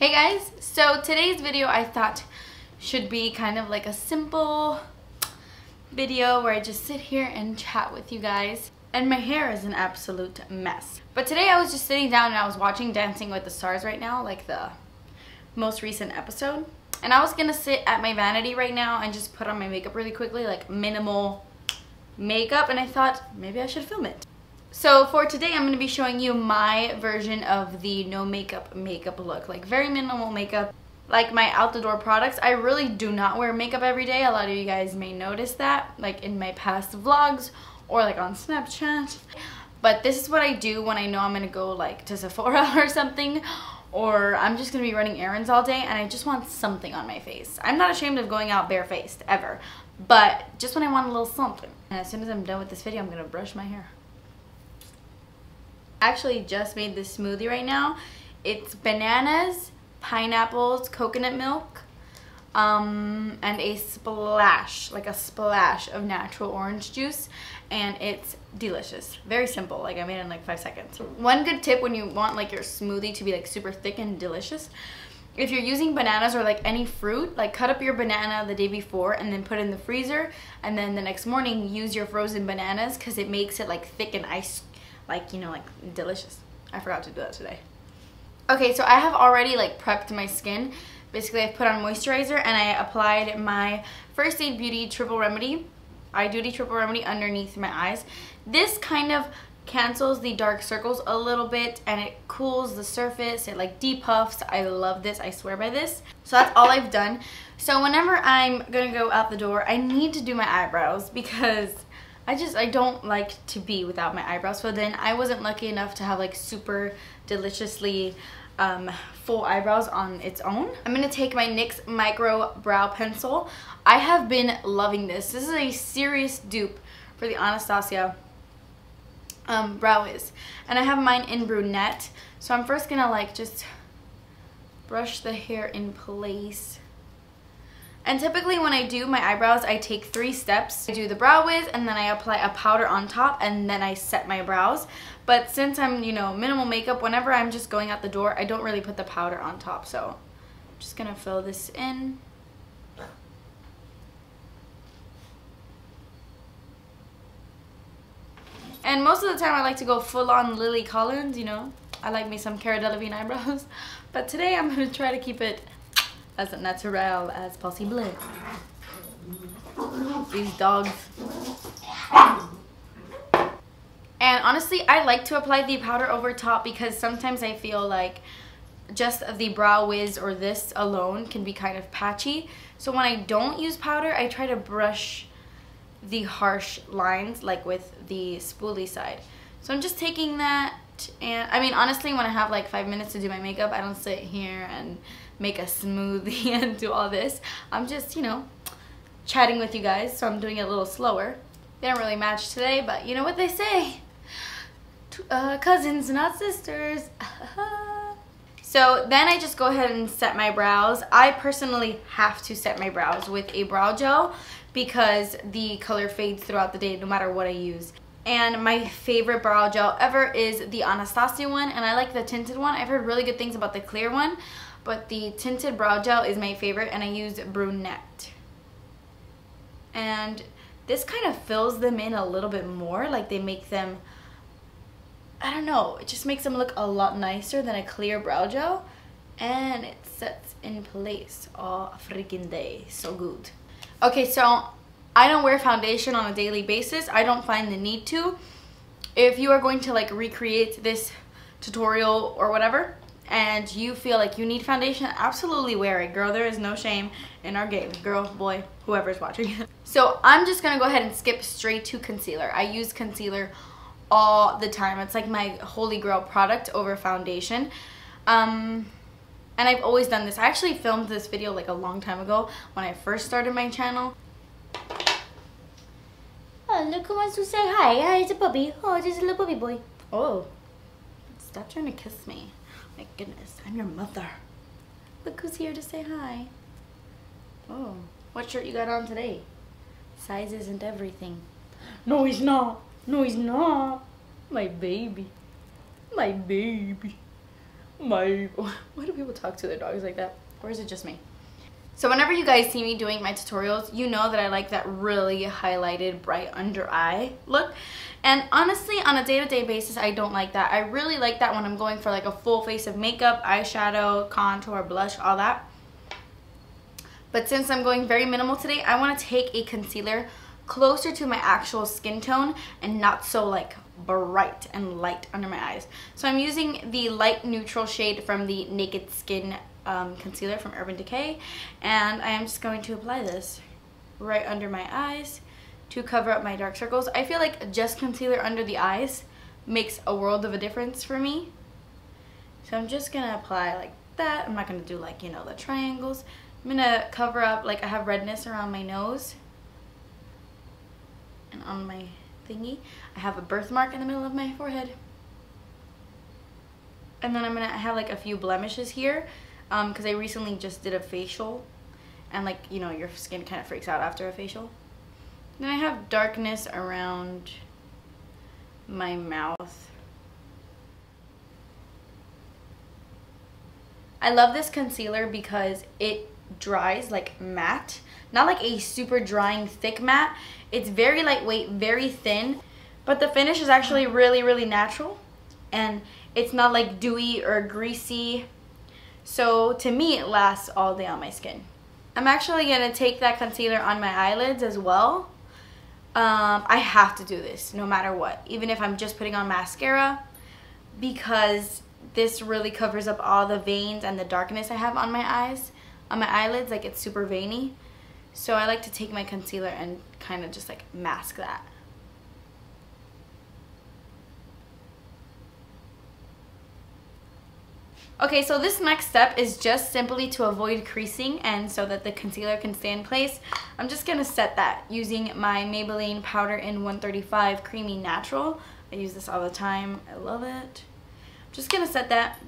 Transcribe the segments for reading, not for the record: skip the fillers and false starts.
Hey guys, so today's video I thought should be kind of like a simple video where I just sit here and chat with you guys. And my hair is an absolute mess. But today I was just sitting down and I was watching Dancing with the Stars right now, like the most recent episode. And I was gonna sit at my vanity right now and just put on my makeup really quickly, like minimal makeup, and I thought maybe I should film it. So for today, I'm going to be showing you my version of the no makeup look. Like very minimal makeup, like my out the door products. I really do not wear makeup every day. A lot of you guys may notice that, like in my past vlogs or like on Snapchat. But this is what I do when I know I'm going to go like to Sephora or something, or I'm just going to be running errands all day and I just want something on my face. I'm not ashamed of going out barefaced, ever. But just when I want a little something. And as soon as I'm done with this video, I'm going to brush my hair. I actually just made this smoothie right now. It's bananas, pineapples, coconut milk, and a splash, like a splash of natural orange juice, and it's delicious. Very simple, like I made it in like 5 seconds. One good tip when you want like your smoothie to be like super thick and delicious, if you're using bananas or like any fruit, like cut up your banana the day before and then put it in the freezer, and then the next morning use your frozen bananas because it makes it like thick and ice, like, you know, like delicious. I forgot to do that today. Okay, so I have already like prepped my skin. Basically, I put on moisturizer and I applied my First Aid Beauty Triple Remedy, Eye Duty Triple Remedy underneath my eyes. This kind of cancels the dark circles a little bit and it cools the surface. It like depuffs. I love this. I swear by this. So that's all I've done. So whenever I'm gonna go out the door, I need to do my eyebrows because I don't like to be without my eyebrows. So then I wasn't lucky enough to have like super deliciously full eyebrows on its own. I'm gonna take my NYX Micro Brow Pencil. I have been loving this. This is a serious dupe for the Anastasia Brow Wiz. And I have mine in brunette. So I'm first gonna like just brush the hair in place. And typically when I do my eyebrows, I take 3 steps. I do the Brow Wiz and then I apply a powder on top and then I set my brows. But since I'm, you know, minimal makeup, whenever I'm just going out the door, I don't really put the powder on top. So I'm just gonna fill this in. And most of the time I like to go full on Lily Collins, you know. I like me some Cara Delevingne eyebrows. But today I'm gonna try to keep it as natural as possible. These dogs. And honestly, I like to apply the powder over top because sometimes I feel like just the Brow Wiz or this alone can be kind of patchy. So when I don't use powder, I try to brush the harsh lines like with the spoolie side. So I'm just taking that, and I mean honestly when I have like 5 minutes to do my makeup, I don't sit here and make a smoothie and do all this. I'm just, you know, chatting with you guys, so I'm doing it a little slower. They don't really match today, but you know what they say, cousins not sisters. So then I just go ahead and set my brows. I personally have to set my brows with a brow gel because the color fades throughout the day no matter what I use. And my favorite brow gel ever is the Anastasia one, and I like the tinted one. I've heard really good things about the clear one, but the tinted brow gel is my favorite, and I use brunette. And this kind of fills them in a little bit more, like they make them, I don't know, it just makes them look a lot nicer than a clear brow gel, and it sets in place all freaking day. So good. Okay, so I don't wear foundation on a daily basis. I don't find the need to. If you are going to like recreate this tutorial or whatever and you feel like you need foundation, absolutely wear it, girl. There is no shame in our game, girl, boy, whoever's watching. So I'm just gonna go ahead and skip straight to concealer. I use concealer all the time. It's like my holy grail product over foundation. And I've always done this. I actually filmed this video like a long time ago when I first started my channel. Oh, look who wants to say hi. Hi, it's a puppy. Oh, it's just a little puppy boy. Oh, stop trying to kiss me. My goodness, I'm your mother. Look who's here to say hi. Oh, what shirt you got on today? Size isn't everything. No, he's not. No, he's not. My baby. My baby. Why do people talk to their dogs like that? Or is it just me? So whenever you guys see me doing my tutorials, you know that I like that really highlighted bright under eye look. And honestly, on a day-to-day basis, I don't like that. I really like that when I'm going for like a full face of makeup, eyeshadow, contour, blush, all that. But since I'm going very minimal today, I want to take a concealer closer to my actual skin tone and not so like bright and light under my eyes. So I'm using the light neutral shade from the Naked Skin concealer from Urban Decay, and I am just going to apply this right under my eyes to cover up my dark circles. I feel like just concealer under the eyes makes a world of a difference for me. So I'm just gonna apply like that. I'm not gonna do like, you know, the triangles. I'm gonna cover up, like I have redness around my nose and on my thingy. I have a birthmark in the middle of my forehead. And then I'm gonna have like a few blemishes here because I recently just did a facial, and like, you know, your skin kind of freaks out after a facial. Then I have darkness around my mouth. I love this concealer because it dries like matte, not like a super drying thick matte. It's very lightweight, very thin, but the finish is actually really natural, and it's not like dewy or greasy. So to me, it lasts all day on my skin. I'm actually gonna take that concealer on my eyelids as well. I have to do this no matter what, even if I'm just putting on mascara, because this really covers up all the veins and the darkness I have on my eyes, on my eyelids. Like, it's super veiny. So I like to take my concealer and kind of just like mask that. Okay, so this next step is just simply to avoid creasing and so that the concealer can stay in place. I'm just gonna set that using my Maybelline Powder in 135 Creamy Natural. I use this all the time. I love it. I'm just gonna set that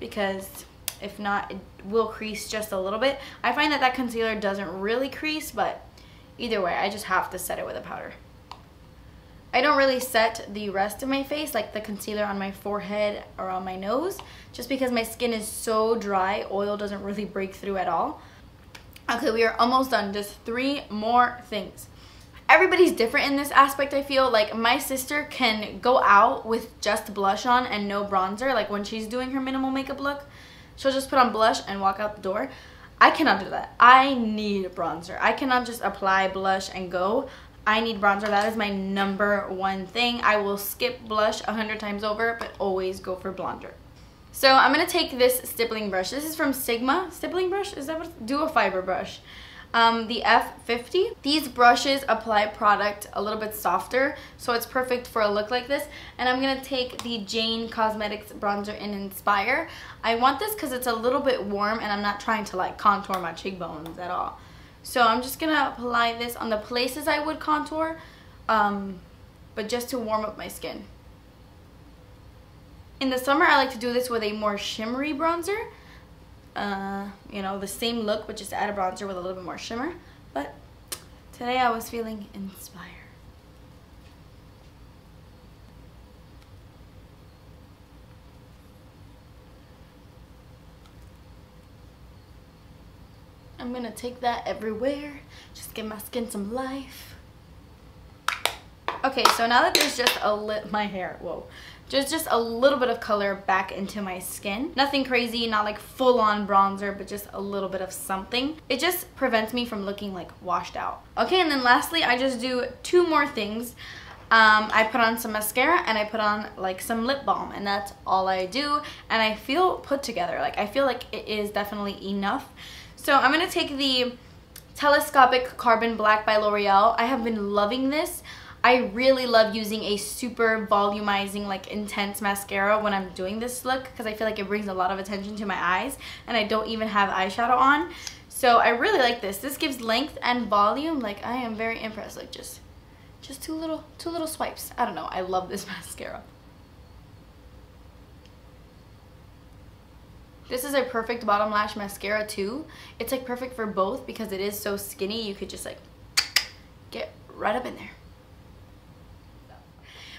because if not, it will crease just a little bit. I find that that concealer doesn't really crease, but either way, I just have to set it with a powder. I don't really set the rest of my face, like the concealer on my forehead or on my nose, just because my skin is so dry, oil doesn't really break through at all. Okay, we are almost done. Just 3 more things. Everybody's different in this aspect, I feel. Like, my sister can go out with just blush on and no bronzer. Like, when she's doing her minimal makeup look, she'll just put on blush and walk out the door. I cannot do that. I need bronzer. I cannot just apply blush and go. I need bronzer. That is my #1 thing. I will skip blush 100 times over, but always go for bronzer. So I'm going to take this stippling brush. This is from Sigma. Stippling brush? Is that what? Duo fiber brush. The F50. These brushes apply product a little bit softer, so it's perfect for a look like this. And I'm going to take the Jane Cosmetics bronzer in Inspire. I want this because it's a little bit warm and I'm not trying to like contour my cheekbones at all. So I'm just going to apply this on the places I would contour, but just to warm up my skin. In the summer, I like to do this with a more shimmery bronzer. You know, the same look, but just add a bronzer with a little bit more shimmer. But today I was feeling Inspire. I'm gonna take that everywhere. Just give my skin some life. Okay, so now that there's just just a little bit of color back into my skin. Nothing crazy, not like full on bronzer, but just a little bit of something. It just prevents me from looking like washed out. Okay, and then lastly, I just do 2 more things. I put on some mascara and I put on like some lip balm, and that's all I do. And I feel put together. Like, I feel like it is definitely enough. So I'm gonna take the Telescopic Carbon Black by L'Oreal. I have been loving this. I really love using a super volumizing, like intense mascara when I'm doing this look, because I feel like it brings a lot of attention to my eyes and I don't even have eyeshadow on. So I really like this. This gives length and volume. Like, I am very impressed. Like, just two little swipes. I don't know. I love this mascara. This is a perfect bottom lash mascara too. It's like perfect for both because it is so skinny. You could just like get right up in there.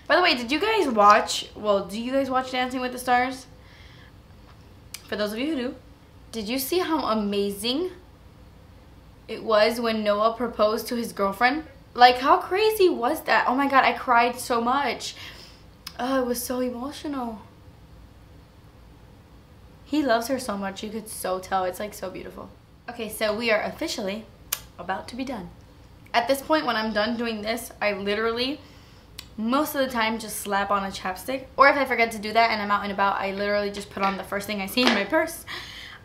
By the way, did you guys watch, do you guys watch Dancing with the Stars? for those of you who do. Did you see how amazing it was when Noah proposed to his girlfriend? Like, how crazy was that? Oh my god, I cried so much. Oh, it was so emotional. He loves her so much, you could so tell. It's like so beautiful. Okay, so we are officially about to be done. At this point, when I'm done doing this, I literally, most of the time, just slap on a chapstick. Or if I forget to do that and I'm out and about, I literally just put on the first thing I see in my purse.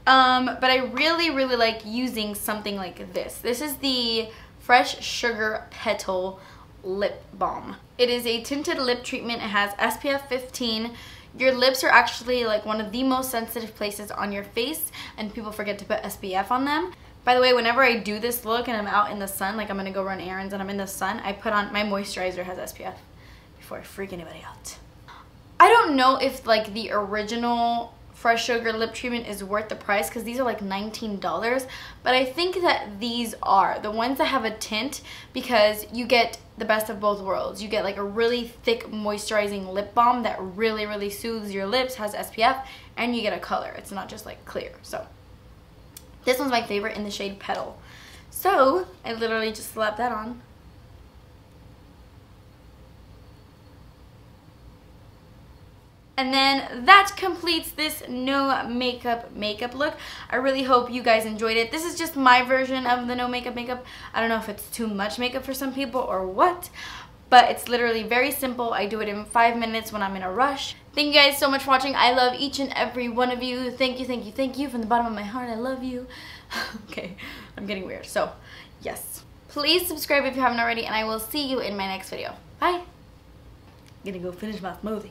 But I really, really like using something like this. This is the Fresh Sugar Petal Lip Balm. It is a tinted lip treatment. It has SPF 15. Your lips are actually like one of the most sensitive places on your face, and people forget to put SPF on them. By the way, whenever I do this look and I'm out in the sun, like I'm gonna go run errands and I'm in the sun, I put on, my moisturizer has SPF before I freak anybody out. I don't know if like the original Fresh Sugar lip treatment is worth the price, because these are like $19, but I think that these are the ones that have a tint, because you get the best of both worlds. You get like a really thick moisturizing lip balm that really, really soothes your lips, has SPF, and you get a color. It's not just like clear. So this one's my favorite in the shade Petal. So I literally just slapped that on. And then that completes this no makeup look. I really hope you guys enjoyed it. This is just my version of the no makeup. I don't know if it's too much makeup for some people or what, but it's literally very simple. I do it in 5 minutes when I'm in a rush. Thank you guys so much for watching. I love each and every one of you. Thank you, thank you, thank you. From the bottom of my heart, I love you. Okay, I'm getting weird. So, yes. Please subscribe if you haven't already, and I will see you in my next video. Bye. I'm gonna go finish my smoothie.